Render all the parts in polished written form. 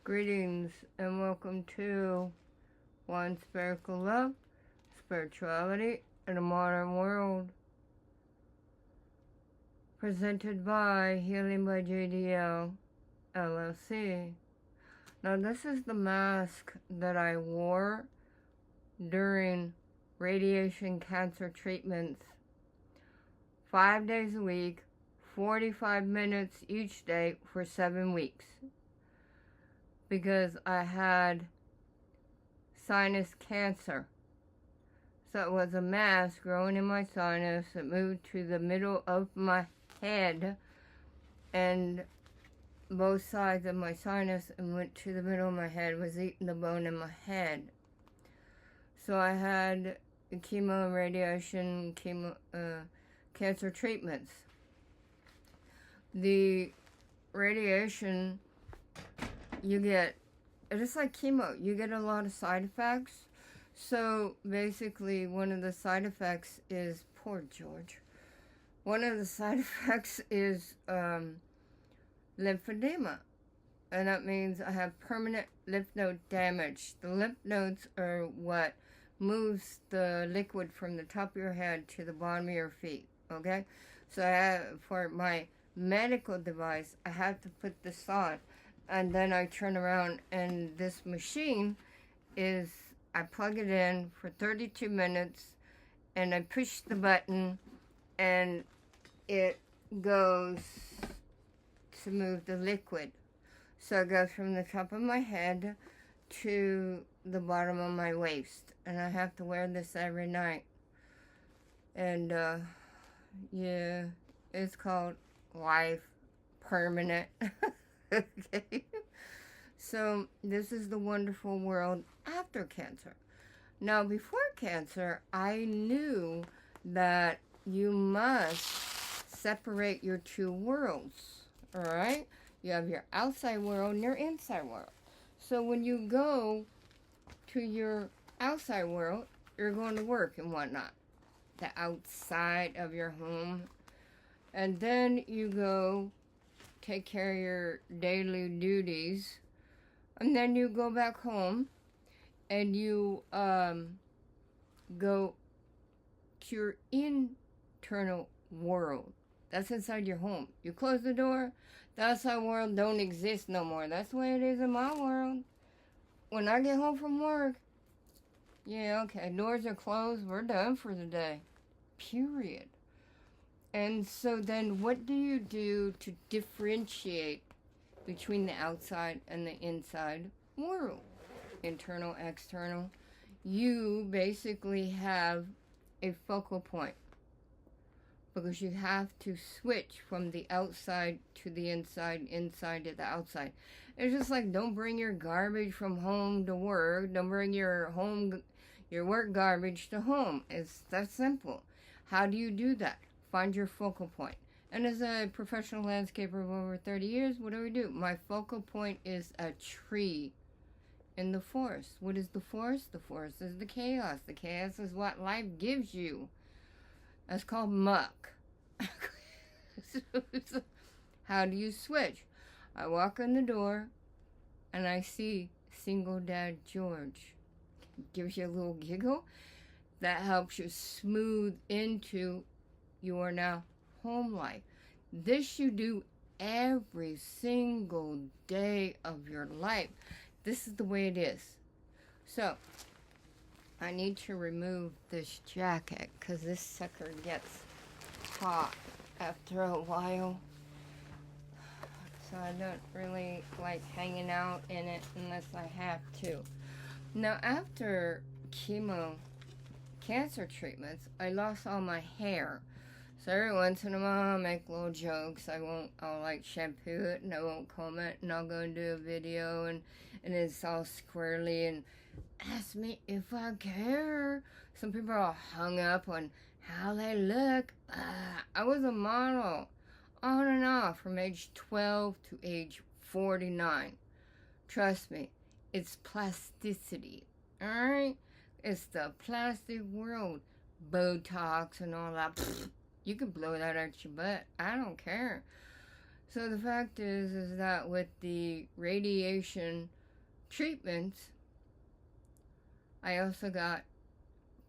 Greetings and welcome to One Spherical Love, Spirituality in a Modern World, presented by Healing by JDL, LLC. Now this is the mask that I wore during radiation cancer treatments, 5 days a week, 45 minutes each day for 7 weeks. Because I had sinus cancer. So it was a mass growing in my sinus. It moved to the middle of my head and both sides of my sinus and went to the middle of my head, was eating the bone in my head. So I had chemo and radiation, cancer treatments. The radiation, it's like chemo, you get a lot of side effects. So basically one of the side effects is, poor George, one of the side effects is lymphedema. And that means I have permanent lymph node damage. The lymph nodes are what moves the liquid from the top of your head to the bottom of your feet, okay? So for my medical device, I have to put this on. And then I turn around and this machine I plug it in for 32 minutes and I push the button and it goes to move the liquid. So it goes from the top of my head to the bottom of my waist. And I have to wear this every night. And yeah, it's called Life Permanent. Okay, so this is the wonderful world after cancer. Now, before cancer, I knew that you must separate your two worlds, all right? You have your outside world and your inside world. So when you go to your outside world, you're going to work and whatnot, the outside of your home. And then you go take care of your daily duties, and then you go back home and you go to your internal world. That's inside your home. You close the door, the outside world don't exist no more. That's the way it is in my world. When I get home from work, yeah, okay, doors are closed, we're done for the day, period. And so then what do you do to differentiate between the outside and the inside world? Internal, external. You basically have a focal point because you have to switch from the outside to the inside, inside to the outside. It's just like, don't bring your garbage from home to work. Don't bring your work garbage to home. It's that simple. How do you do that? Find your focal point. And as a professional landscaper of over 30 years, what do? My focal point is a tree in the forest. What is the forest? The forest is the chaos. The chaos is what life gives you. That's called muck. So how do you switch? I walk in the door and I see single dad George. Gives you a little giggle. That helps you smooth into your now home life. This you do every single day of your life. This is the way it is. So I need to remove this jacket because this sucker gets hot after a while. So I don't really like hanging out in it unless I have to. Now, after cancer treatments, I lost all my hair. So every once in a while, I'll make little jokes. I'll like shampoo it and I won't comb it, and I'll go and do a video and it's all squirrely and ask me if I care. Some people are hung up on how they look. I was a model on and off from age 12 to age 49. Trust me, it's plasticity, alright? It's the plastic world. Botox and all that. You can blow that out your butt. I don't care. So the fact is that with the radiation treatments, I also got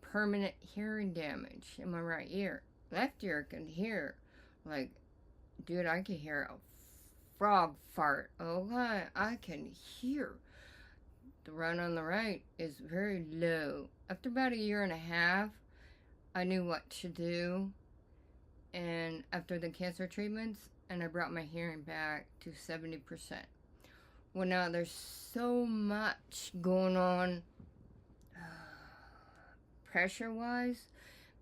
permanent hearing damage in my right ear. Left ear can hear. Like, dude, I can hear a frog fart. Oh, I can hear. The one on the right is very low. After about a year and a half, I knew what to do. And after the cancer treatments, and I brought my hearing back to 70%. Well, now there's so much going on pressure-wise,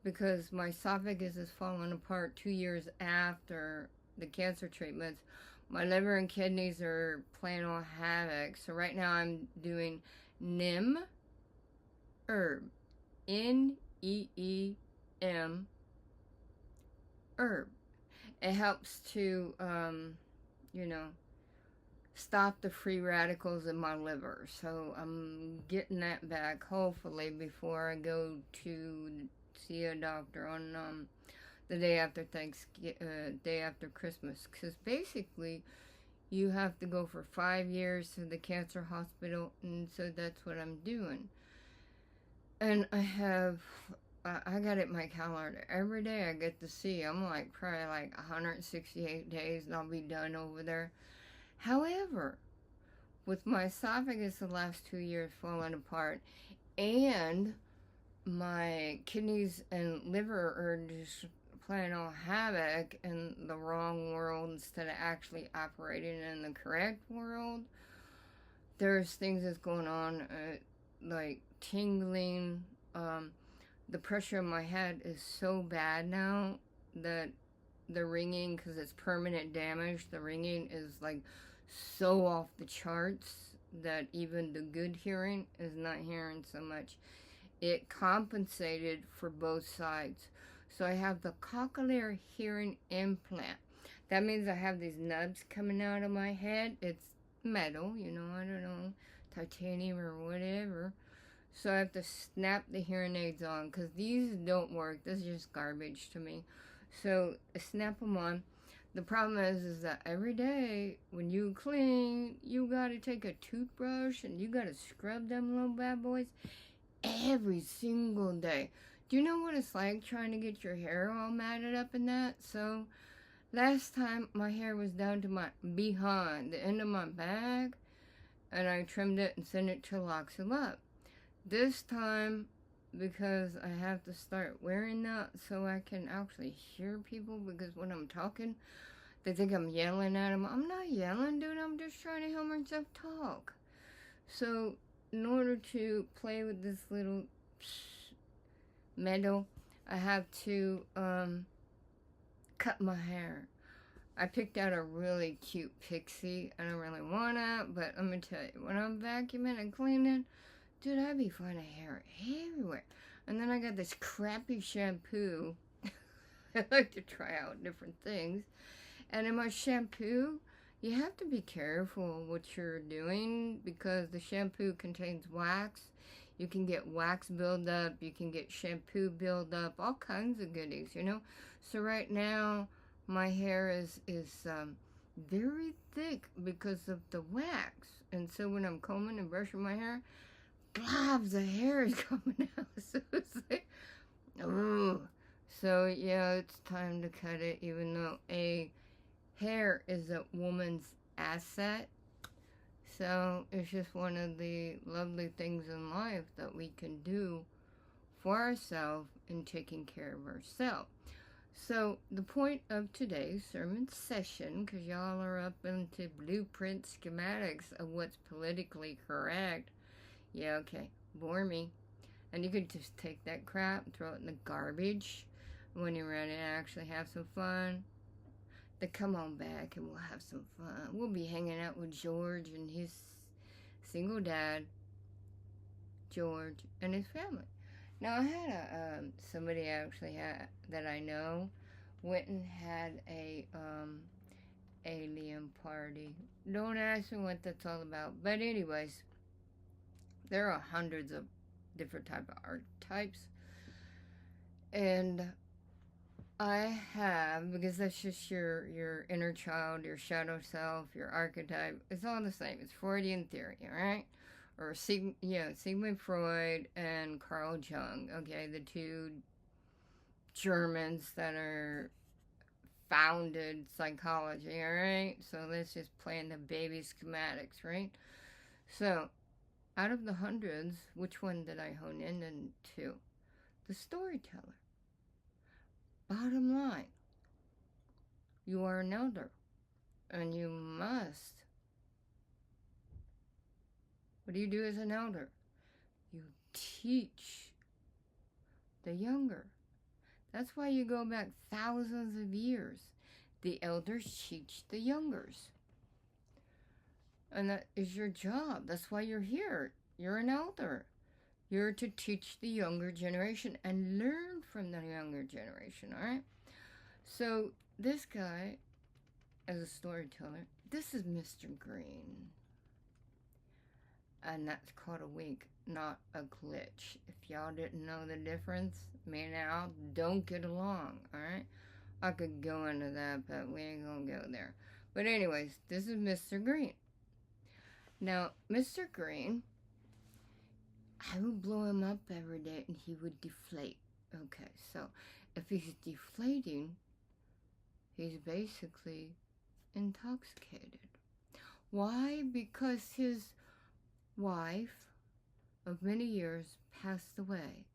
because my esophagus is falling apart 2 years after the cancer treatments. My liver and kidneys are playing all havoc. So right now I'm doing NEEM herb. N-E-E-M herb. It helps to, stop the free radicals in my liver. So I'm getting that back, hopefully, before I go to see a doctor on the day after day after Christmas. Because basically, you have to go for 5 years to the cancer hospital, and so that's what I'm doing. And I got it in my calendar. Every day I get to see. I'm like probably like 168 days and I'll be done over there. However, with my esophagus the last 2 years falling apart and my kidneys and liver are just playing all havoc in the wrong world instead of actually operating in the correct world, there's things that's going on, like tingling. The pressure in my head is so bad now that the ringing, because it's permanent damage, the ringing is like so off the charts that even the good hearing is not hearing so much. It compensated for both sides. So I have the cochlear hearing implant. That means I have these nubs coming out of my head. It's metal, I don't know, titanium or whatever. So I have to snap the hearing aids on because these don't work. This is just garbage to me. So I snap them on. The problem is that every day when you clean, you got to take a toothbrush and you got to scrub them little bad boys every single day. Do you know what it's like trying to get your hair all matted up in that? So last time my hair was down to my behind, the end of my back, and I trimmed it and sent it to Locks It Up. This time, because I have to start wearing that so I can actually hear people, because when I'm talking, they think I'm yelling at them. I'm not yelling, dude. I'm just trying to hear myself talk. So, in order to play with this little metal, I have to cut my hair. I picked out a really cute pixie. I don't really want it, but let me tell you, when I'm vacuuming and cleaning, dude, I be finding hair everywhere. And then I got this crappy shampoo. I like to try out different things. And in my shampoo, you have to be careful what you're doing because the shampoo contains wax. You can get wax buildup. You can get shampoo buildup. All kinds of goodies, So right now, my hair is very thick because of the wax. And so when I'm combing and brushing my hair, blobs of hair is coming out. So it's like, oh. So yeah, it's time to cut it, even though hair is a woman's asset. So it's just one of the lovely things in life that we can do for ourselves in taking care of ourselves. So the point of today's sermon session, because y'all are up into blueprint schematics of what's politically correct. Yeah, okay. Bore me. And you could just take that crap and throw it in the garbage when you're ready to actually have some fun. Then come on back and we'll have some fun. We'll be hanging out with George and his single dad, George, and his family. Now, I had somebody actually that I know went and had a alien party. Don't ask me what that's all about. But anyways, there are hundreds of different type of archetypes. And I have, because that's just your inner child, your shadow self, your archetype. It's all the same. It's Freudian theory, all right? Or Sigmund Freud and Carl Jung. Okay, the two Germans that are founded psychology, all right? So let's just play in the baby schematics, right? So out of the hundreds, which one did I hone in into? The storyteller. Bottom line, you are an elder, and you must. What do you do as an elder? You teach the younger. That's why you go back thousands of years. The elders teach the youngers. And that is your job. That's why you're here. You're an elder. You're to teach the younger generation and learn from the younger generation, all right? So this guy, as a storyteller, this is Mr. Green. And that's called a wink, not a glitch. If y'all didn't know the difference, me and Al don't get along, alright? I could go into that, but we ain't gonna go there. But anyways, this is Mr. Green. Now, Mr. Green, I would blow him up every day and he would deflate. Okay, so if he's deflating, he's basically intoxicated. Why? Because his wife of many years passed away.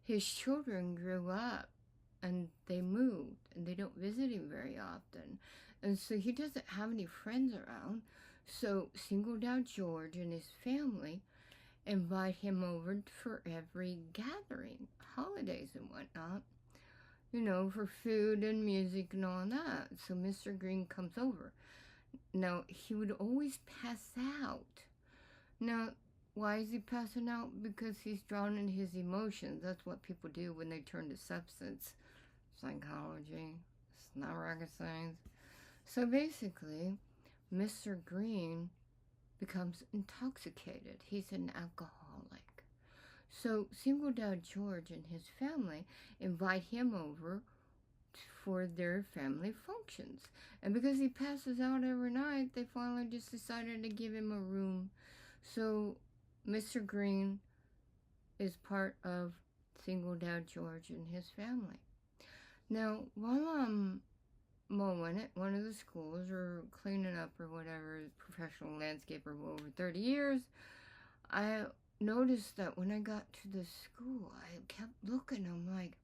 His children grew up and they moved and they don't visit him very often. And so he doesn't have any friends around. So singled out George and his family invite him over for every gathering, holidays and whatnot, for food and music and all that. So Mr. Green comes over. Now, he would always pass out. Now, why is he passing out? Because he's drowning his emotions. That's what people do when they turn to substance. Psychology. It's not rocket science. So basically, Mr. Green becomes intoxicated. He's an alcoholic. So singled out George and his family invite him over for their family functions. And because he passes out every night, they finally just decided to give him a room. So Mr. Green is part of singled out George and his family. Now, while I'm mowing at one of the schools or cleaning up or whatever, professional landscaper for over 30 years, I noticed that when I got to the school, I kept looking. I'm like,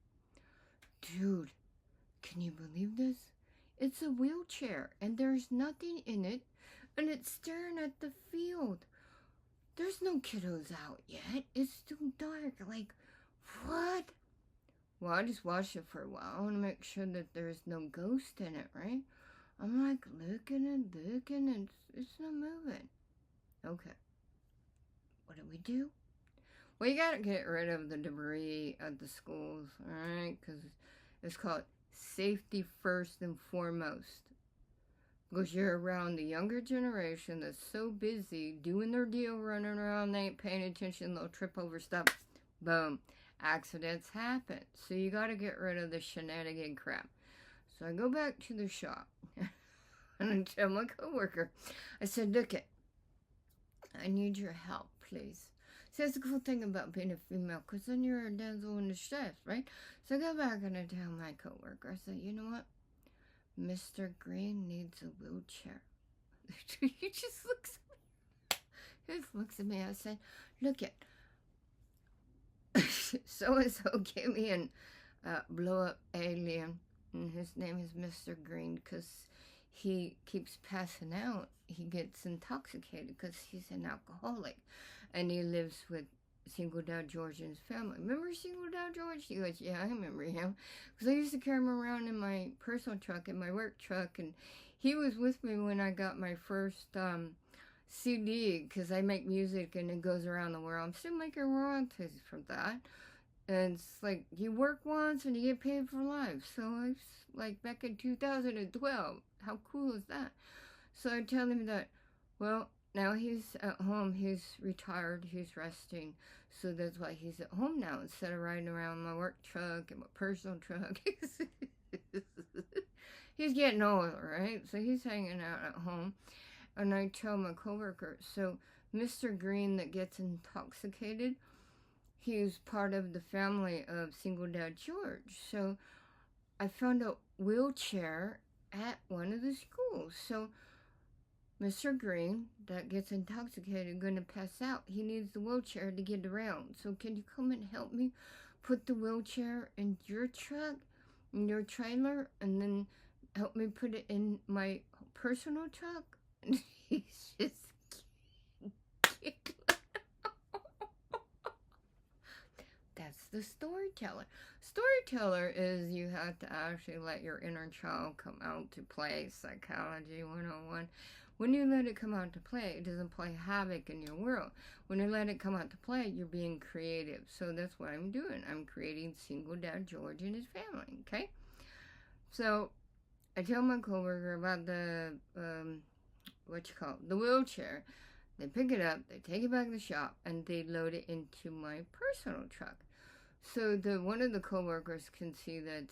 dude, can you believe this? It's a wheelchair and there's nothing in it and it's staring at the field. There's no kiddos out yet. It's too dark. Like, what? Well, I just watched it for a while and make sure that there's no ghost in it, right? I'm like looking and it's not moving. Okay. What do? Well, you gotta get rid of the debris at the schools, alright? Because it's called safety first and foremost. Because you're around the younger generation that's so busy doing their deal, running around, they ain't paying attention, they'll trip over stuff. Boom. Accidents happen. So you got to get rid of the shenanigan crap. So I go back to the shop and I tell my coworker, I said, look it, I need your help, please. See, that's the cool thing about being a female, because then you're a damsel in distress, right? So I go back and I tell my coworker, I said, you know what? Mr. Green needs a wheelchair. He just looks at me. I said, look it. So-and-so gave me an blow-up alien, and his name is Mr. Green, because he keeps passing out. He gets intoxicated because he's an alcoholic, and he lives with singled out George and his family. Remember singled out George? He goes, yeah, I remember him, because I used to carry him around in my personal truck, in my work truck, and he was with me when I got my first CD, because I make music and it goes around the world. I'm still making royalties from that. And it's like, you work once and you get paid for life. So it's like back in 2012. How cool is that? So I tell him that, well, now he's at home, he's retired, he's resting. So that's why he's at home now instead of riding around my work truck and my personal truck. He's getting older, right? So he's hanging out at home. And I tell my coworker, so Mr. Green that gets intoxicated, he's part of the family of single dad George. So I found a wheelchair at one of the schools. So Mr. Green that gets intoxicated, going to pass out, he needs the wheelchair to get around. So can you come and help me put the wheelchair in your truck, in your trailer, and then help me put it in my personal truck? And he's just giggling. That's the storyteller. Storyteller is you have to actually let your inner child come out to play. Psychology 101. When you let it come out to play, it doesn't play havoc in your world. When you let it come out to play, you're being creative. So that's what I'm doing. I'm creating single dad George and his family, okay? So I tell my coworker about the, the wheelchair. They pick it up, they take it back to the shop, and they load it into my personal truck. So one of the coworkers can see that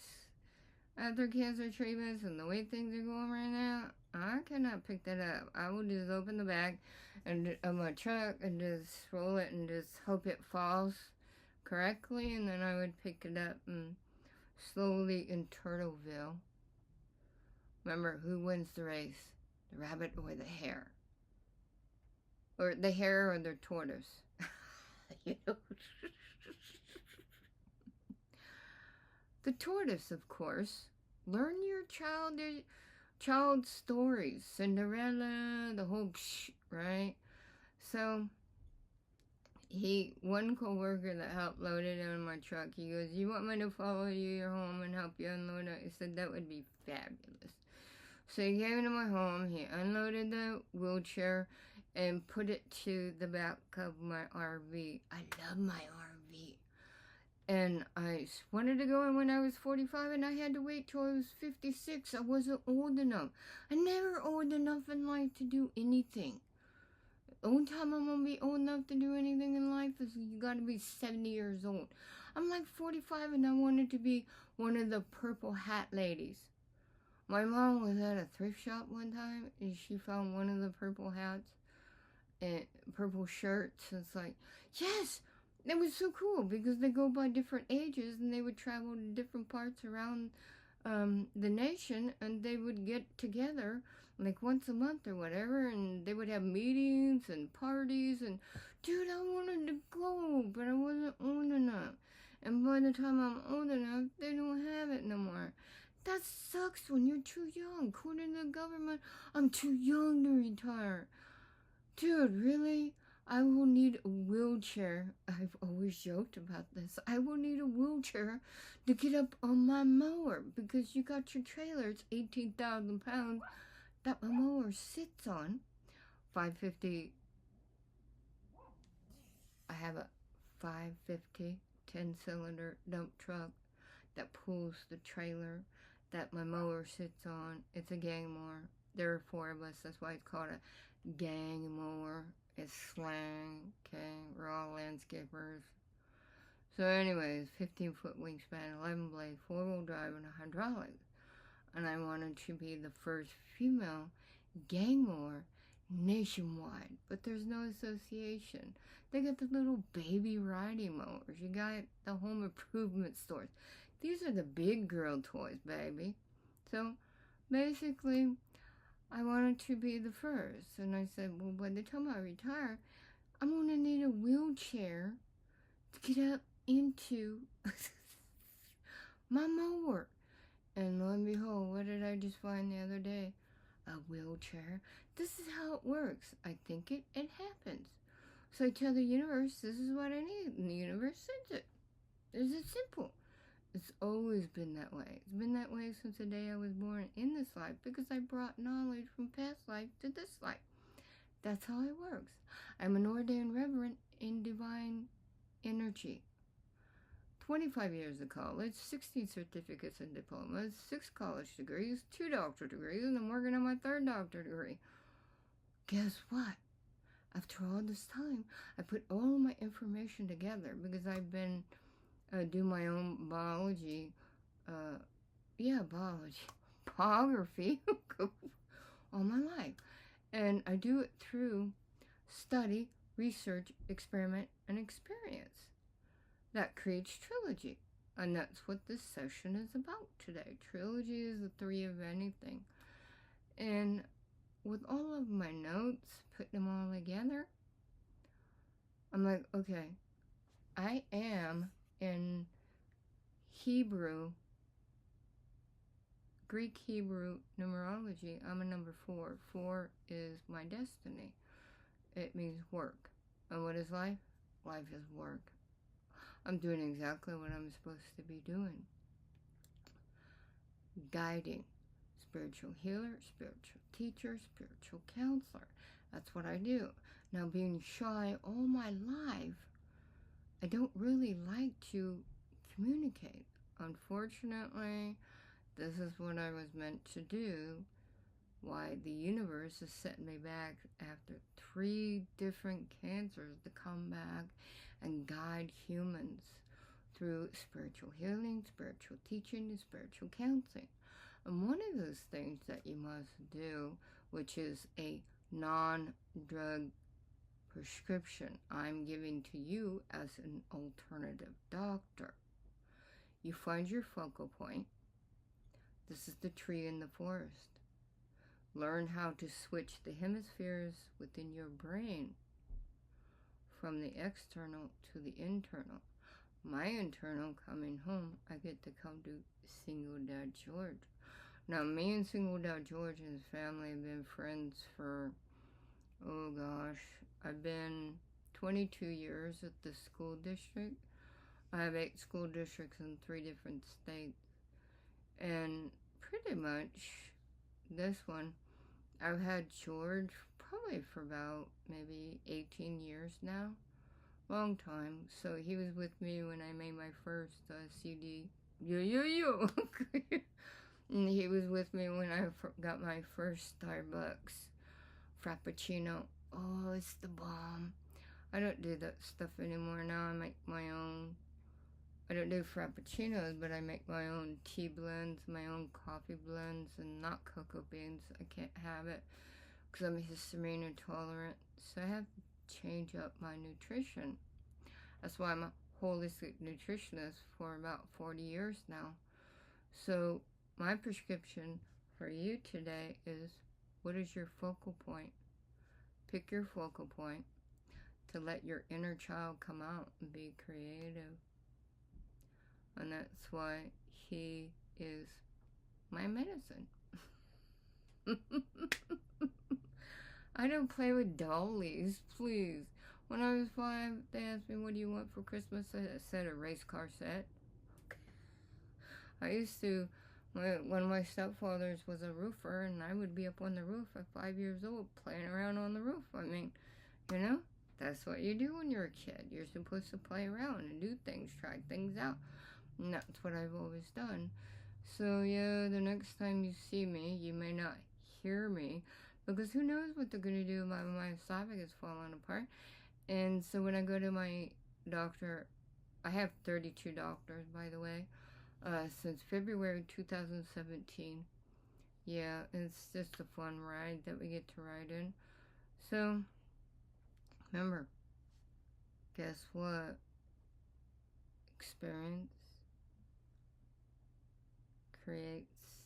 after cancer treatments and the way things are going right now, I cannot pick that up. I will just open the back of my truck and just roll it and just hope it falls correctly, and then I would pick it up and slowly in Turtleville. Remember, who wins the race? The rabbit or the hare? Or the hare or the tortoise? You know? The tortoise, of course. Learn your child's stories. Cinderella, the whole right? So, one co-worker that helped load it in my truck, he goes, you want me to follow you home and help you unload it? I said, that would be fabulous. So he came to my home, he unloaded the wheelchair, and put it to the back of my RV. I love my RV. And I wanted to go in when I was 45, and I had to wait till I was 56. I wasn't old enough. I'm never old enough in life to do anything. The only time I'm going to be old enough to do anything in life is you got to be 70 years old. I'm like 45, and I wanted to be one of the purple hat ladies. My mom was at a thrift shop one time, and she found one of the purple hats and purple shirts. It's like, yes! It was so cool because they go by different ages and they would travel to different parts around the nation, and they would get together like once a month or whatever, and they would have meetings and parties, and dude, I wanted to go, but I wasn't old enough. And by the time I'm old enough, they don't have it no more. That sucks when you're too young. According to the government, I'm too young to retire. Dude, really? I will need a wheelchair. I've always joked about this. I will need a wheelchair to get up on my mower because you got your trailer. It's 18,000 pounds that my mower sits on. 550. I have a 550 10-cylinder dump truck that pulls the trailer that my mower sits on. It's a gang mower. There are 4 of us. That's why it's called a gang mower. It's slang, okay? We're all landscapers. So anyways, 15-foot wingspan, 11 blade, 4-wheel drive, and a hydraulic. And I wanted to be the first female gang mower nationwide. But there's no association. They got the little baby riding mowers. You got the home improvement stores. These are the big girl toys, baby. So basically, I wanted to be the first. And I said, well, by the time I retire, I'm going to need a wheelchair to get up into my mower. And lo and behold, what did I just find the other day? A wheelchair. This is how it works. I think it happens. So I tell the universe, this is what I need. And the universe sends it. It's as simple. It's always been that way. It's been that way since the day I was born in this life because I brought knowledge from past life to this life. That's how it works. I'm an ordained reverend in divine energy. 25 years of college, 16 certificates and diplomas, 6 college degrees, 2 doctorate degrees, and I'm working on my 3rd doctorate degree. Guess what? After all this time, I put all my information together because I've been do my own biology yeah, biography all my life. And I do it through study, research, experiment, and experience. That creates trilogy. And that's what this session is about today. Trilogy is the three of anything. And with all of my notes, putting them all together, I'm like, okay, I am in Hebrew, Greek Hebrew numerology. I'm a number 4. 4 is my destiny. It means work. And what is life? Life is work. I'm doing exactly what I'm supposed to be doing. Guiding. Spiritual healer, spiritual teacher, spiritual counselor. That's what I do. Now, being shy all my life, I don't really like to communicate. Unfortunately, this is what I was meant to do. Why the universe is setting me back after 3 different cancers to come back and guide humans through spiritual healing, spiritual teaching, and spiritual counseling. And one of those things that you must do, which is a non-drug prescription I'm giving to you as an alternative doctor. You find your focal point. This is the tree in the forest. Learn how to switch the hemispheres within your brain from the external to the internal. My internal, coming home, I get to come to Single Dad George. Now, me and Single Dad George and his family have been friends for, oh gosh, I've been 22 years at the school district. I have 8 school districts in 3 different states. And pretty much this one, I've had George probably for about maybe 18 years now. Long time. So he was with me when I made my first CD. And he was with me when I got my first Starbucks Frappuccino. Oh, it's the bomb. I don't do that stuff anymore now. I make my own. I don't do Frappuccinos, but I make my own tea blends, my own coffee blends, and not cocoa beans. I can't have it because I'm histamine intolerant. So I have to change up my nutrition. That's why I'm a holistic nutritionist for about 40 years now. So my prescription for you today is, what is your focal point? Pick your focal point to let your inner child come out and be creative. And that's why he is my medicine. I don't play with dollies, please. When I was 5, they asked me, what do you want for Christmas? I said a race car set. I used to, one of my stepfathers was a roofer, and I would be up on the roof at 5 years old playing around on the roof. I mean, you know, that's what you do when you're a kid. You're supposed to play around and do things, try things out. And that's what I've always done. So, yeah, the next time you see me, you may not hear me, because who knows what they're going to do about my esophagus falling apart. And so when I go to my doctor, I have 32 doctors, by the way, since February 2017. Yeah, it's just a fun ride that we get to ride in. So, remember, guess what? Experience creates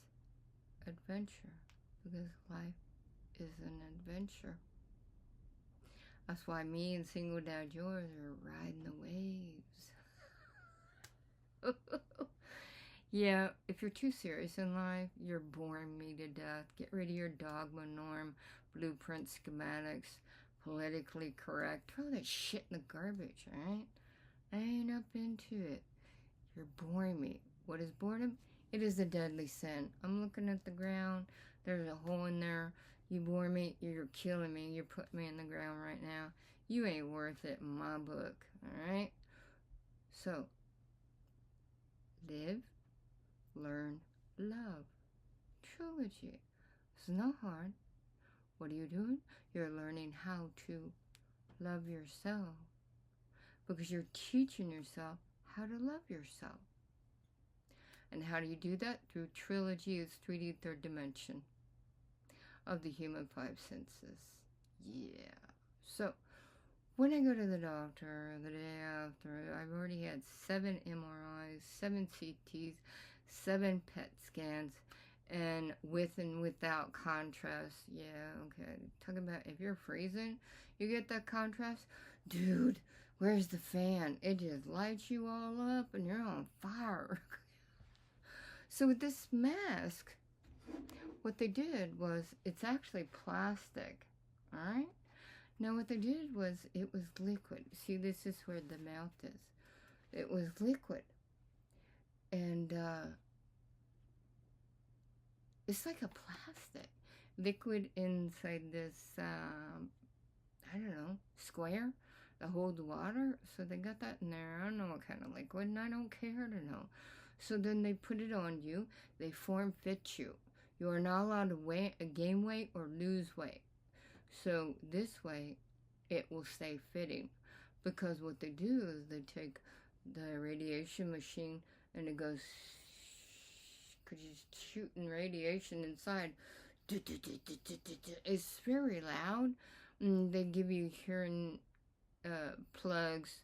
adventure, because life is an adventure. That's why me and Single Dad George are riding the waves. Yeah, if you're too serious in life, you're boring me to death. Get rid of your dogma, norm, blueprint, schematics, politically correct. Throw that shit in the garbage, alright? I ain't up into it. You're boring me. What is boredom? It is a deadly sin. I'm looking at the ground. There's a hole in there. You bore me. You're killing me. You're putting me in the ground right now. You ain't worth it in my book. Alright? So, live, learn, love. Trilogy. It's not hard. What are you doing? You're learning how to love yourself. Because you're teaching yourself how to love yourself. And how do you do that? Through trilogy. It's 3D, third dimension of the human five senses. Yeah. So, when I go to the doctor the day after, I've already had 7 MRIs, 7 CTs, 7 PET scans, and with and without contrast. Yeah, okay. Talking about if you're freezing, you get that contrast. Dude, where's the fan? It just lights you all up and you're on fire. So with this mask, what they did was, it's actually plastic, all right? Now what they did was, it was liquid. See, this is where the mouth is. It was liquid. And it's like a plastic. Liquid inside this, I don't know, square that holds water. So they got that in there. I don't know what kind of liquid, and I don't care to know. So then they put it on you. They form fit you. You are not allowed to gain weight or lose weight. So this way, it will stay fitting. Because what they do is they take the radiation machine and it goes, because you're shooting radiation inside. It's very loud. They give you hearing plugs,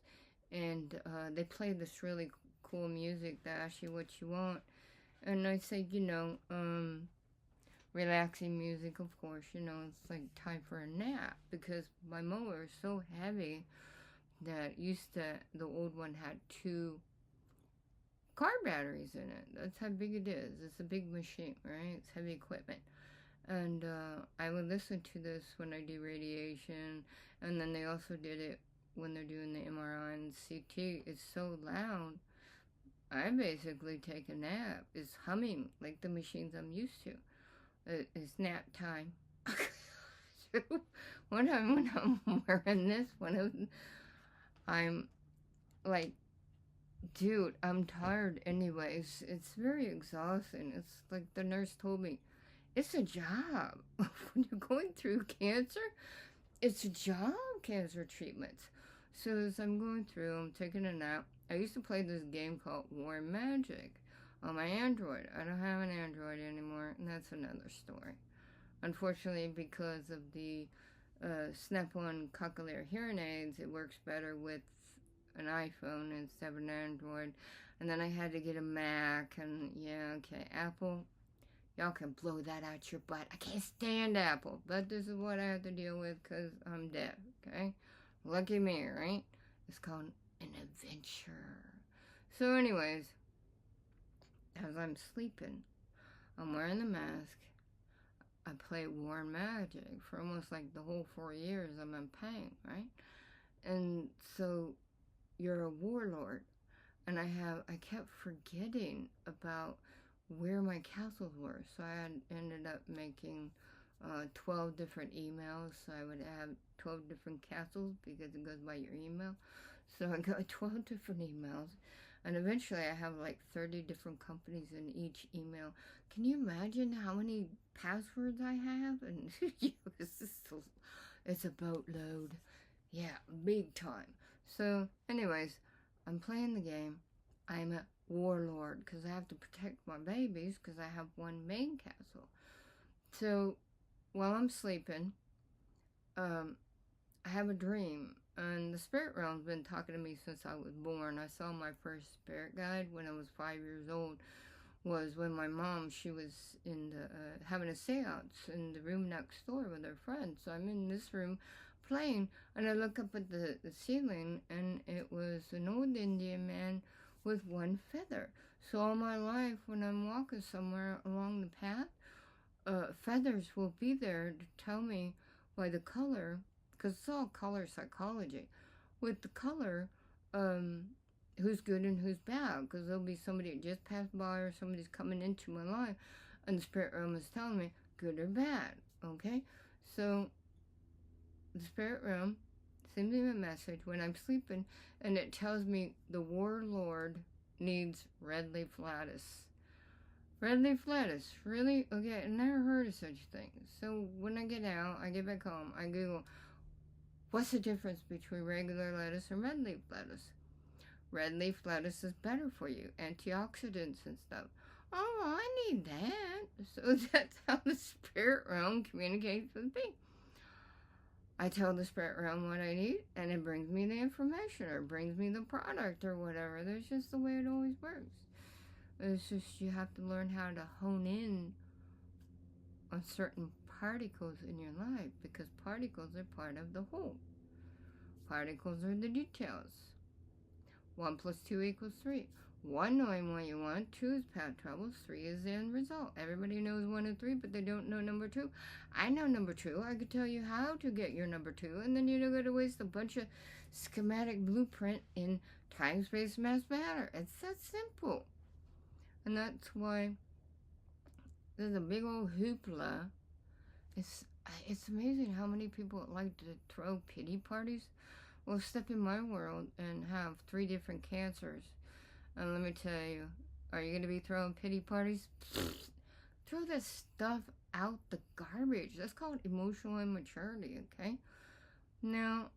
and they play this really cool music that asks you what you want. And I say, relaxing music, of course, it's like time for a nap, because my mower is so heavy that the old one had 2 car batteries in it. That's how big it is. It's a big machine, right? It's heavy equipment. And I would listen to this when I do radiation, and then they also did it when they're doing the MRI and CT. It's so loud, I basically take a nap. It's humming like the machines I'm used to. It's nap time. When I'm wearing this, I'm like, dude, I'm tired anyways. It's very exhausting. It's like the nurse told me, it's a job. When you're going through cancer, it's a job, cancer treatments. So as I'm going through, I'm taking a nap. I used to play this game called War Magic on my Android. I don't have an Android anymore, and that's another story. Unfortunately, because of the Snap-on cochlear hearing aids, it works better with an iPhone instead of an Android. And then I had to get a Mac, and yeah, okay, Apple, y'all can blow that out your butt. I can't stand Apple, but this is what I have to deal with because I'm deaf, okay? Lucky me, right? It's called an adventure. So anyways, as I'm sleeping, I'm wearing the mask. I play War Magic for almost like the whole 4 years I'm in pain, right? And so you're a warlord. And I kept forgetting about where my castles were. So I had ended up making 12 different emails. So I would have 12 different castles because it goes by your email. So I got 12 different emails. And eventually I have like 30 different companies in each email. Can you imagine how many passwords I have? And it's a boatload. Yeah, big time. So anyways, I'm playing the game. I'm a warlord because I have to protect my babies because I have one main castle. So while I'm sleeping, I have a dream. And the spirit realm's been talking to me since I was born. I saw my first spirit guide when I was 5 years old. Was when my mom, she was in the having a seance in the room next door with her friends. So I'm in this room playing, and I look up at the ceiling, and it was an old Indian man with one feather. So all my life, when I'm walking somewhere along the path, feathers will be there to tell me by the color, because it's all color psychology. With the color, who's good and who's bad, because there'll be somebody that just passed by or somebody's coming into my life, and the spirit realm is telling me good or bad, okay? So the spirit realm sends me a message when I'm sleeping, and it tells me the warlord needs red leaf lettuce. Red leaf lettuce, really? Okay, I never heard of such things. So when I get out, I get back home, I Google, what's the difference between regular lettuce and red leaf lettuce? Red leaf lettuce is better for you, antioxidants and stuff. Oh, I need that. So that's how the spirit realm communicates with me. I tell the spirit realm what I need, and it brings me the information, or brings me the product, or whatever. That's just the way it always works. It's just you have to learn how to hone in on certain particles in your life, because particles are part of the whole. Particles are the details. 1 plus 2 equals 3. 1 knowing what you want, 2 is path travels, 3 is the end result. Everybody knows 1 and 3, but they don't know number 2. I know number 2. I could tell you how to get your number 2, and then you don't got to waste a bunch of schematic blueprint in time, space, mass, matter. It's that simple. And that's why there's a big old hoopla. It's amazing how many people like to throw pity parties. Well, step in my world and have 3 different cancers. And let me tell you, are you going to be throwing pity parties? Throw that stuff out the garbage. That's called emotional immaturity, okay? Now,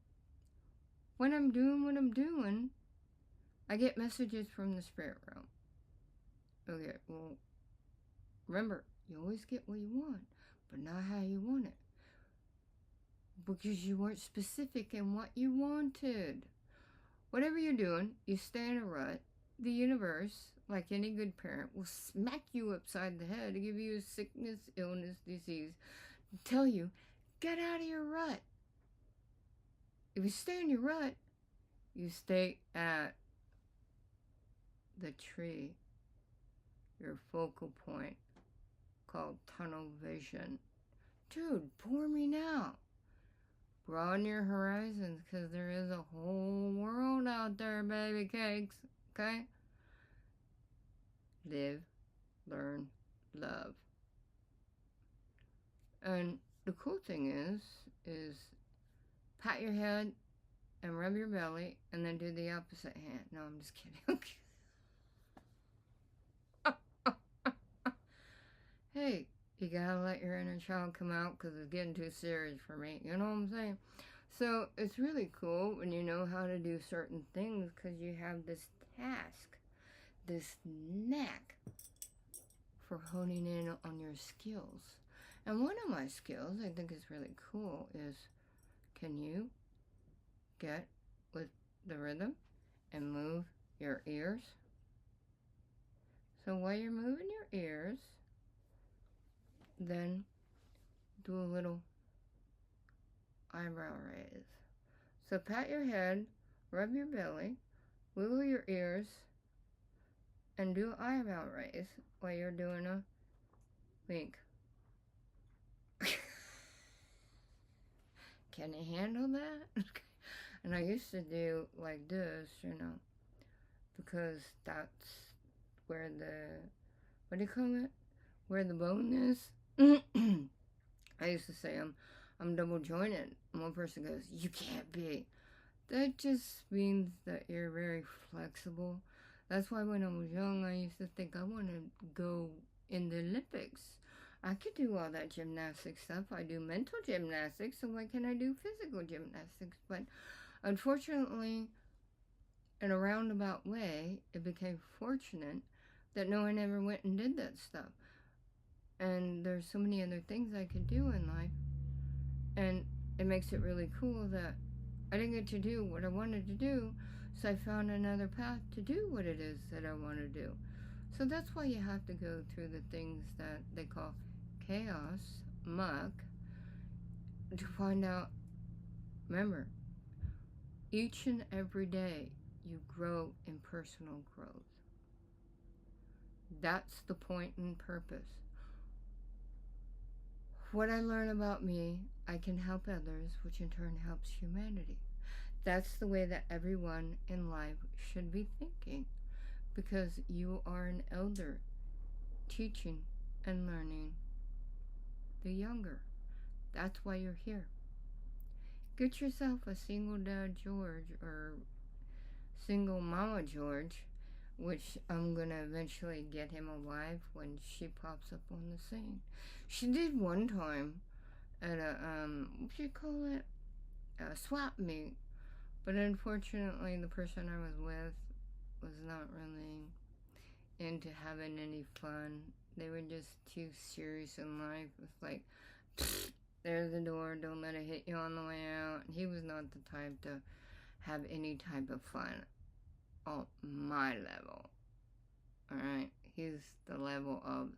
when I'm doing what I'm doing, I get messages from the spirit realm. Okay, well, remember, you always get what you want, but not how you want it. Because you weren't specific in what you wanted. Whatever you're doing, you stay in a rut. The universe, like any good parent, will smack you upside the head to give you a sickness, illness, disease, tell you, get out of your rut. If you stay in your rut, you stay at the tree, your focal point, called tunnel vision. Dude, bore me now. Broaden your horizons, because there is a whole world out there, baby cakes, okay? Live, learn, love. And the cool thing is pat your head and rub your belly, and then do the opposite hand. No, I'm just kidding. Hey, you gotta let your inner child come out, because it's getting too serious for me. You know what I'm saying? So it's really cool when you know how to do certain things, because you have this task, this knack for honing in on your skills. And one of my skills I think is really cool is, can you get with the rhythm and move your ears? So while you're moving your ears, then do a little eyebrow raise. So pat your head, rub your belly, wiggle your ears, and do an eyebrow raise while you're doing a wink. Can you handle that? And I used to do like this, because that's where what do you call it? Where the bone is. I used to say I'm double jointed. One person goes, you can't be. That just means that you're very flexible. That's why when I was young, I used to think I want to go in the Olympics. I could do all that gymnastics stuff. I do mental gymnastics, so why can't I do physical gymnastics? But unfortunately, in a roundabout way, it became fortunate that no one ever went and did that stuff. And there's so many other things I could do in life. And it makes it really cool that I didn't get to do what I wanted to do, so I found another path to do what it is that I want to do. So that's why you have to go through the things that they call chaos, muck, to find out. Remember, each and every day you grow in personal growth. That's the point and purpose. What I learn about me, I can help others, which in turn helps humanity. That's the way that everyone in life should be thinking, because you are an elder teaching and learning the younger. That's why you're here. Get yourself a single dad George or single mama George, which I'm going to eventually get him a wife when she pops up on the scene. She did one time at a, what do you call it? A swap meet. But unfortunately, the person I was with was not really into having any fun. They were just too serious in life. It's like, there's the door, don't let it hit you on the way out. He was not the type to have any type of fun on my level. Alright? He's the level of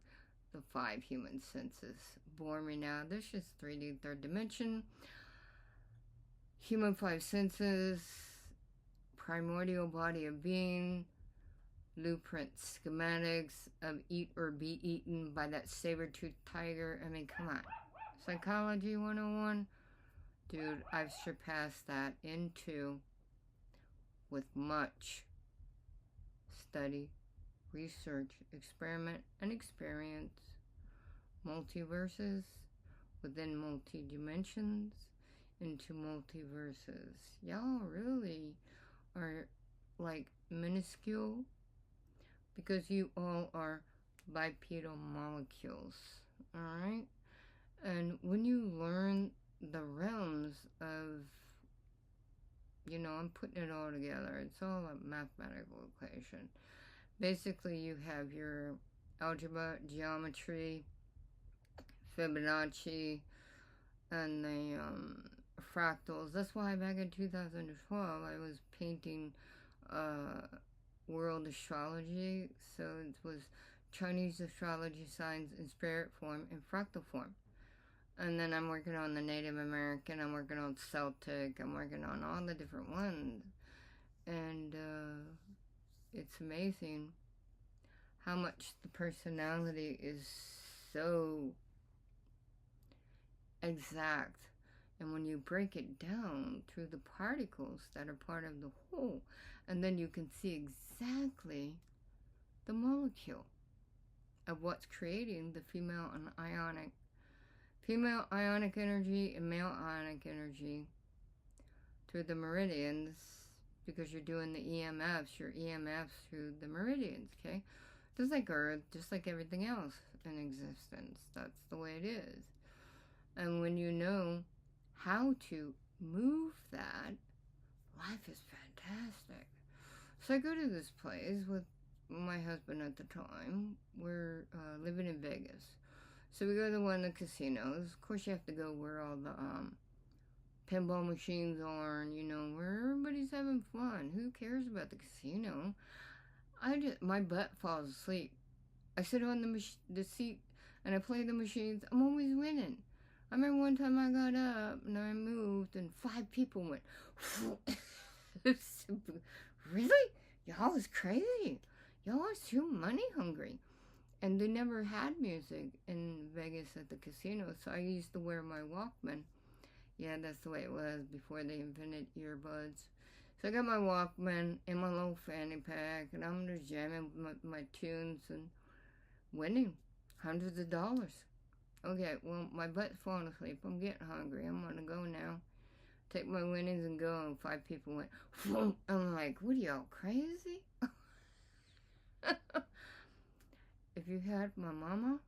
the 5 human senses. Bore me now. This is 3D, third dimension. Human 5 senses. Primordial body of being. Blueprint schematics of eat or be eaten by that saber-toothed tiger. I mean, come on. Psychology 101. Dude, I've surpassed that into with much study, research, experiment, and experience. Multiverses within multi-dimensions into multiverses. Y'all really are like minuscule because you all are bipedal molecules. Alright? And when you learn the realms of, you know, I'm putting it all together. It's all a mathematical equation. Basically, you have your algebra, geometry, Fibonacci, and the fractals. That's why back in 2012, I was painting world astrology. So it was Chinese astrology signs in spirit form and fractal form. And then I'm working on the Native American, I'm working on Celtic, I'm working on all the different ones. And it's amazing how much the personality is so exact. And when you break it down through the particles that are part of the whole, and then you can see exactly the molecule of what's creating the female and female ionic energy and male ionic energy through the meridians, because you're doing the EMFs, your EMFs through the meridians, okay? Just like Earth, just like everything else in existence. That's the way it is. And when you know how to move that, life is fantastic. So I go to this place with my husband at the time. We're living in Vegas. So we go to one of the casinos. Of course, you have to go where all the pinball machines are, and you know, where everybody's having fun. Who cares about the casino? My butt falls asleep. I sit on the seat and I play the machines. I'm always winning. I remember one time I got up and I moved and 5 people went. Really? Y'all is crazy. Y'all are too money hungry. And they never had music in Vegas at the casino, so I used to wear my Walkman. Yeah, that's the way it was before they invented earbuds. So I got my Walkman in my little fanny pack, and I'm just jamming my tunes and winning hundreds of dollars. Okay, well, my butt's falling asleep. I'm getting hungry. I'm gonna go now. Take my winnings and go, and 5 people went, whoom. I'm like, what are y'all, crazy? If you had my mama,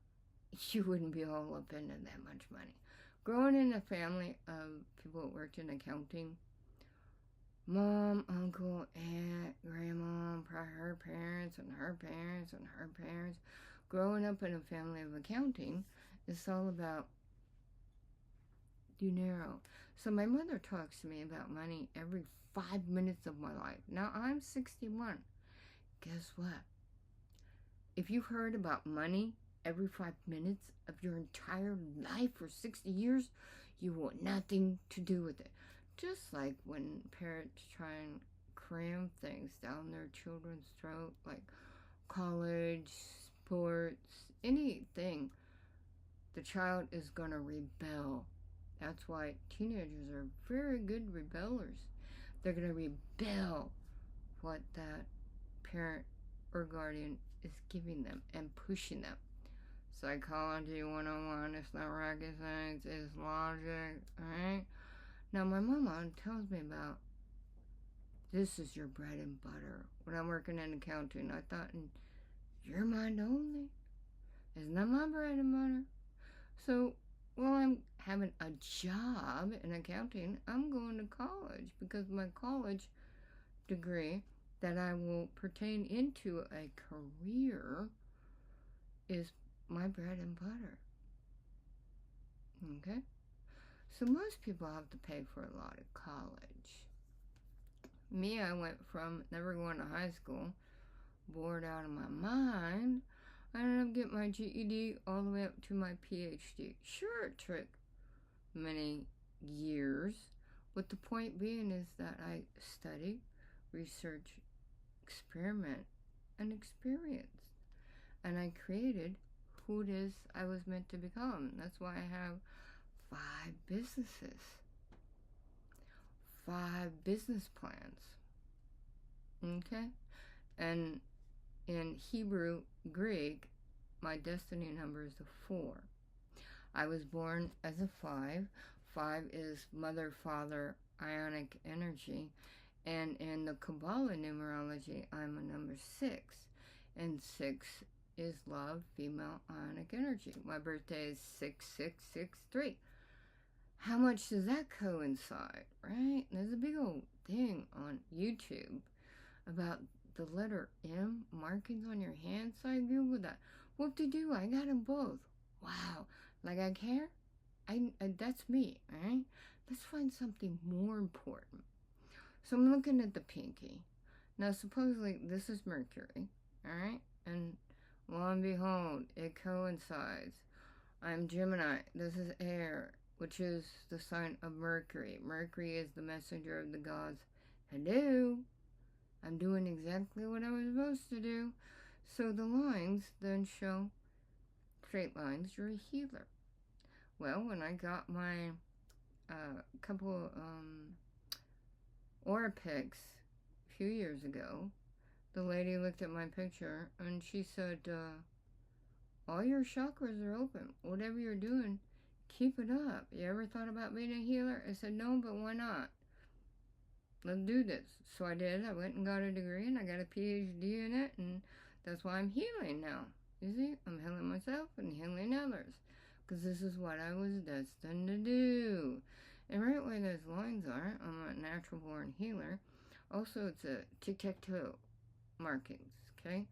you wouldn't be all up into that much money. Growing in a family of people that worked in accounting, mom, uncle, aunt, grandma, her parents, and her parents, and her parents. Growing up in a family of accounting, it's all about dinero. So my mother talks to me about money every 5 minutes of my life. Now I'm 61. Guess what? If you heard about money every 5 minutes of your entire life for 60 years, you want nothing to do with it. Just like when parents try and cram things down their children's throat, like college, sports, anything, the child is going to rebel. That's why teenagers are very good rebellers. They're going to rebel what that parent or guardian is giving them and pushing them. Psychology 101, it's not rocket science, it's logic, alright? Now my mama tells me about, this is your bread and butter. When I'm working in accounting, I thought, your mind only? Isn't that my bread and butter? So while I'm having a job in accounting, I'm going to college because my college degree that I will pertain into a career is my bread and butter. Okay? So most people have to pay for a lot of college. Me, I went from never going to high school, bored out of my mind. I ended up getting my GED all the way up to my Ph.D. Sure, it took many years, but the point being is that I study, research, experiment, and experience. And I created who it is I was meant to become. That's why I have 5 businesses, 5 business plans. Okay? And in Hebrew, Greek, my destiny number is a 4. I was born as a 5. 5 is mother, father, ionic energy. And in the Kabbalah numerology, I'm a number 6. And 6 is love, female ionic energy. My birthday is 6663. How much does that coincide, right? There's a big old thing on YouTube about the letter M markings on your hand, so I googled that. Whoop-de-doo, I got them both. Wow. Like I care? That's me, alright? Let's find something more important. So I'm looking at the pinky. Now, supposedly, this is Mercury, alright? And lo and behold, it coincides. I'm Gemini. This is air, which is the sign of Mercury. Mercury is the messenger of the gods. Hello? I'm doing exactly what I was supposed to do. So the lines then show straight lines. You're a healer. Well, when I got my couple aura pics a few years ago, the lady looked at my picture and she said, all your chakras are open. Whatever you're doing, keep it up. You ever thought about being a healer? I said, no, but why not? Let's do this. So I did. I went and got a degree and I got a Ph.D. in it, and that's why I'm healing now. You see, I'm healing myself and healing others, because this is what I was destined to do. And right where those lines are, I'm a natural born healer. Also, it's a tic-tac-toe markings, okay?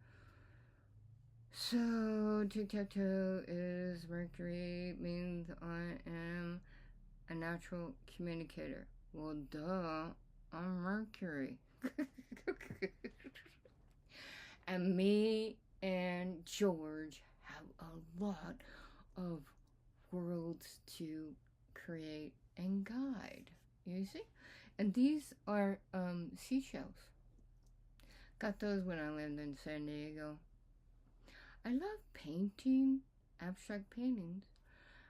So, tic-tac-toe is Mercury, means I am a natural communicator. Well, duh, I'm Mercury. And me and George have a lot of worlds to create and guide, you see? And these are seashells. Got those when I lived in San Diego. I love painting, abstract paintings,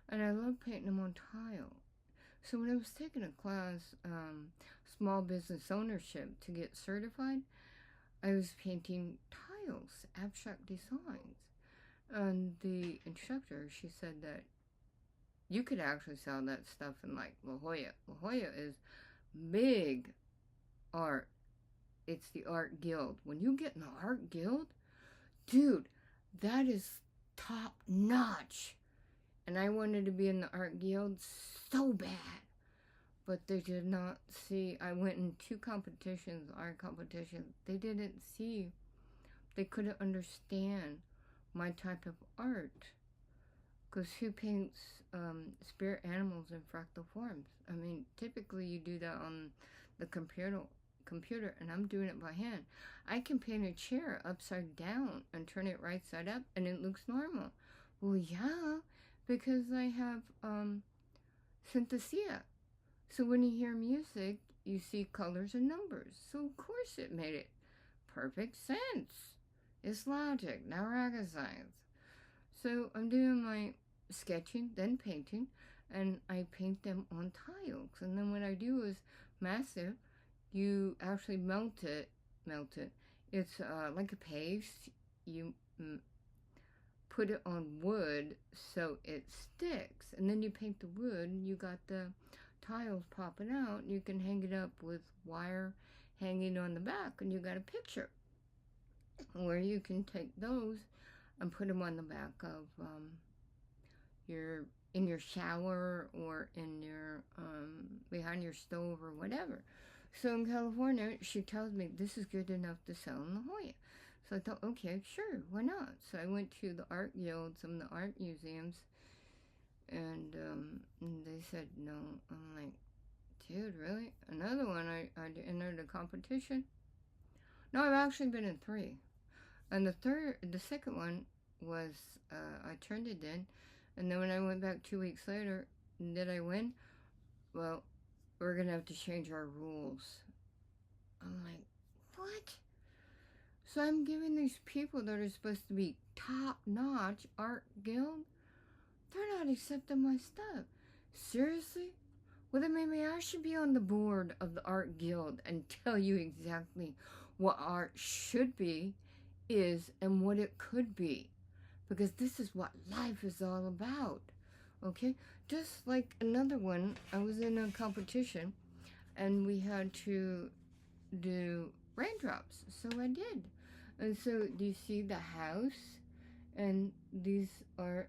and I love painting them on tile. So when I was taking a class, small business ownership, to get certified, I was painting tiles, abstract designs. And the instructor, she said that you could actually sell that stuff in like La Jolla. La Jolla is big art. It's the art guild. When you get in the art guild, dude, that is top notch. And I wanted to be in the art guild so bad. But they did not see. I went in 2 competitions, art competitions. They didn't see. They couldn't understand my type of art. Because who paints spirit animals in fractal forms? I mean, typically you do that on the computer, and I'm doing it by hand. I can paint a chair upside down and turn it right side up, and it looks normal. Well, yeah, because I have synesthesia. So when you hear music, you see colors and numbers. So of course it made it perfect sense. It's logic, not rocket science. So I'm doing my sketching, then painting, and I paint them on tiles. And then what I do is massive. You actually melt it. It's like a paste. You put it on wood so it sticks. And then you paint the wood, and you got the tiles popping out. You can hang it up with wire hanging on the back, and you got a picture where you can take those and put them on the back of in your shower or in your behind your stove or whatever. So in California, she tells me this is good enough to sell in La Jolla. So I thought, okay, sure, why not? So I went to the art guild, some of the art museums, and they said no. I'm like, dude, really? Another one, I entered a competition. No, I've actually been in 3. And the second one was, I turned it in. And then when I went back 2 weeks later, did I win? Well, we're going to have to change our rules. I'm like, what? So I'm giving these people that are supposed to be top-notch art guild, they're not accepting my stuff. Seriously? Well, then maybe I should be on the board of the art guild and tell you exactly what art should be, is, and what it could be. Because this is what life is all about. Okay? Just like another one, I was in a competition and we had to do raindrops. So I did. And so do you see the house? And these are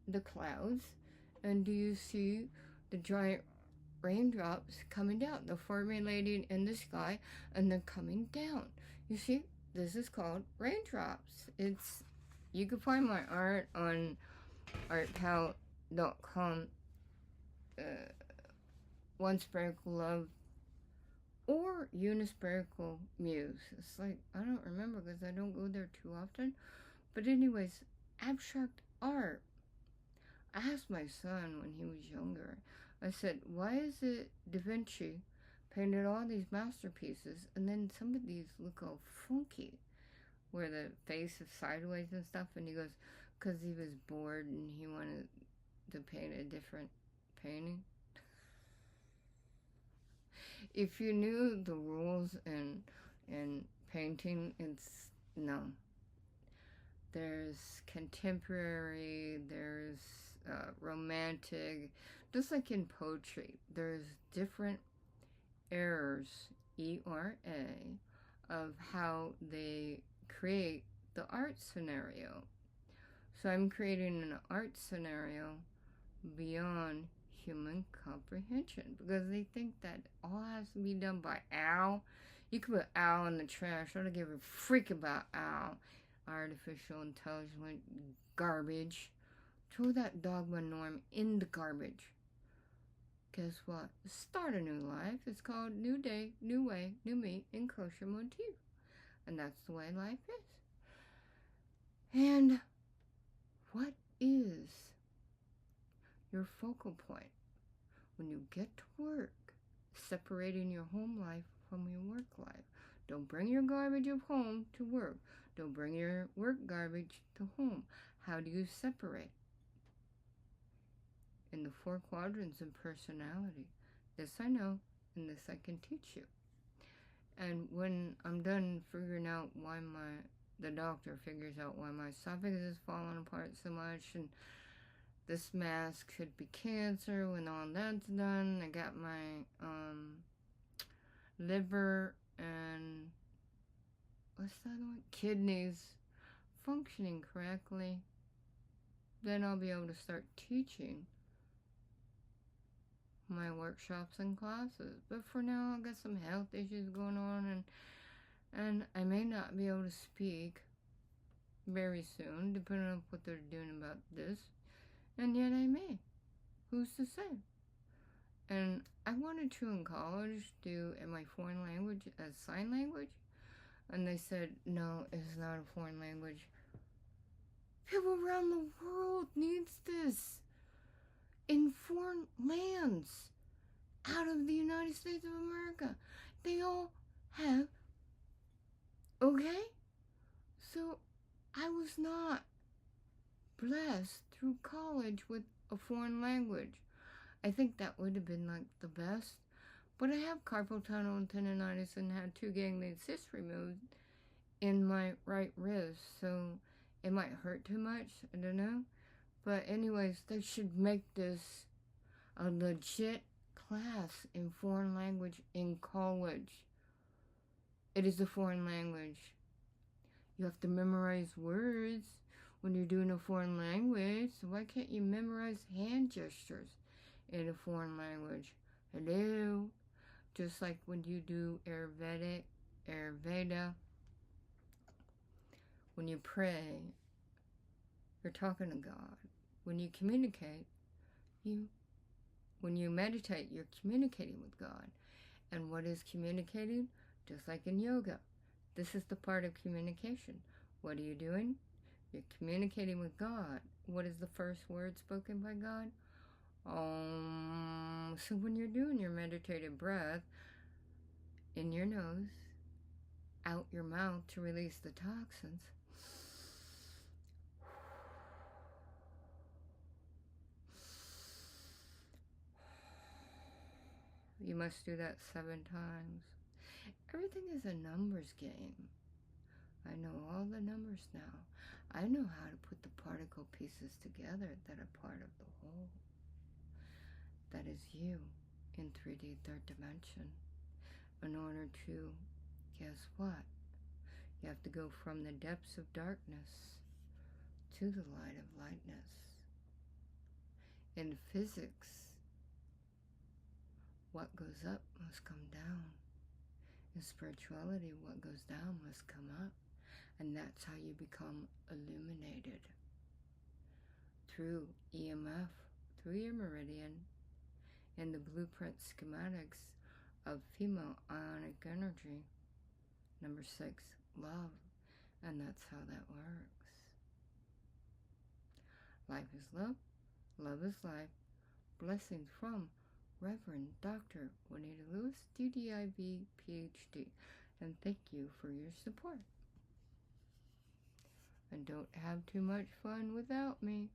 the clouds. And do you see the giant raindrops coming down? They're formulating in the sky and they're coming down. You see, this is called raindrops. It's, you can find my art on artpal.com, One Sparkle Love, or Unispherical Muse. It's like, I don't remember because I don't go there too often. But anyways, abstract art. I asked my son when he was younger, I said, why is it Da Vinci painted all these masterpieces and then some of these look all funky, where the face is sideways and stuff? And he goes, because he was bored and he wanted to paint a different painting. If you knew the rules in painting, it's no. There's contemporary, there's romantic, just like in poetry. There's different eras, E-R-A, of how they create the art scenario. So I'm creating an art scenario beyond human comprehension, because they think that all has to be done by Al. You can put Al in the trash. I don't give a freak about Al. Artificial intelligent garbage. Throw that dogma norm in the garbage. Guess what? Start a new life. It's called New Day, New Way, New Me, in kosher motif. And that's the way life is. And what is your focal point when you get to work, separating your home life from your work life? Don't bring your garbage of home to work. Don't bring your work garbage to home. How do you separate? In the 4 quadrants of personality. This I know, and this I can teach you. And when I'm done figuring out why the doctor figures out why my esophagus is falling apart so much, and this mass could be cancer, when all that's done, I got my liver and what's the other one? Kidneys functioning correctly, then I'll be able to start teaching my workshops and classes. But for now, I got some health issues going on, and I may not be able to speak very soon, depending on what they're doing about this, and yet I may. Who's to say? And I wanted to, in college, do my foreign language as sign language, and they said, no, it's not a foreign language. People around the world needs this. In foreign lands, out of the United States of America, they all have, okay? So I was not blessed through college with a foreign language. I think that would have been like the best. But I have carpal tunnel and tendonitis and had 2 ganglion cysts removed in my right wrist. So it might hurt too much. I don't know. But anyways, they should make this a legit class in foreign language in college. It is a foreign language. You have to memorize words when you're doing a foreign language. So why can't you memorize hand gestures in a foreign language? Hello? Just like when you do Ayurveda, when you pray, you're talking to God. When you communicate, when you meditate, you're communicating with God. And what is communicating? Just like in yoga. This is the part of communication. What are you doing? You're communicating with God. What is the first word spoken by God? So when you're doing your meditative breath, in your nose, out your mouth to release the toxins, you must do that 7 times. Everything is a numbers game. I know all the numbers now. I know how to put the particle pieces together that are part of the whole. That is you in 3D, third dimension. In order to, guess what? You have to go from the depths of darkness to the light of lightness. In physics, what goes up must come down. In spirituality, what goes down must come up. And that's how you become illuminated. Through EMF, through your meridian, and the blueprint schematics of female ionic energy. Number 6, love. And that's how that works. Life is love. Love is life. Blessings from Reverend Dr. Juanita Lewis, D.Div, Ph.D. And thank you for your support. And don't have too much fun without me.